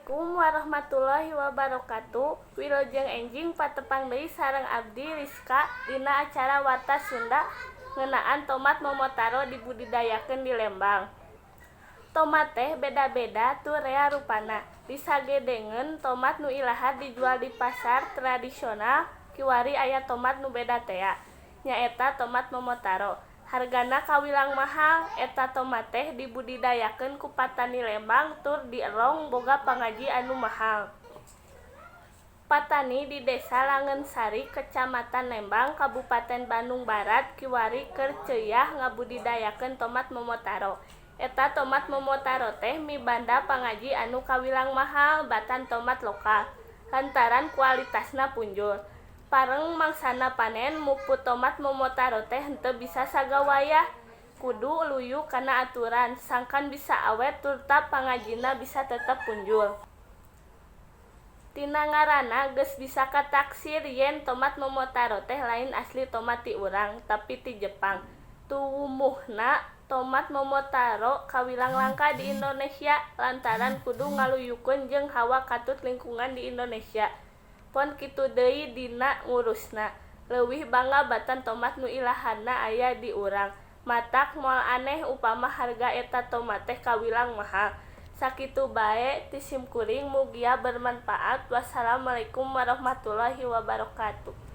Assalamualaikum warahmatullahi wabarakatuh. Wilujeng enjing patepang deui sareng abdi Rizka dina acara Warta Sunda ngeunaan tomat momotaro dibudidayakeun di Lembang. Tomat teh beda-beda tu rea rupana. Disagedengeun tomat nu ilahar dijual di pasar tradisional kiwari aya tomat nu beda tea. Nyaeta tomat momotaro. Hargana kawilang mahal. Eta tomat teh dibudidayakeun ku patani Lembang tur dierong boga pangaji anu mahal. Patani di Desa Langensari, Kecamatan Lembang, Kabupaten Bandung Barat kiwari keur ceuyah ngabudidayakeun tomat momotaro. Eta tomat momotaro teh mibanda pangaji anu kawilang mahal batan tomat lokal lantaran kualitasna punjul. Pareng mangsana panen muput tomat momotaro teh henteu bisa sagawayah, kudu luyu kana aturan sangkan bisa awet turta pangajina bisa tetep punjul. Tina ngaranna geus bisa kataksir yen tomat momotaro teh lain asli tomat ti urang tapi ti Jepang. Tumuhna tomat momotaro kawilang langka di Indonesia lantaran kudu ngaluyukeun jeung hawa katut lingkungan di Indonesia. Pon kitu deui dina ngurusna. Leuwih bangga batan tomat nu ilaharna aya di urang. Matak moal aneh upama harga eta tomat teh kawilang mahal. Sakitu bae ti simkuring mugia bermanfaat. Wassalamualaikum warahmatullahi wabarakatuh.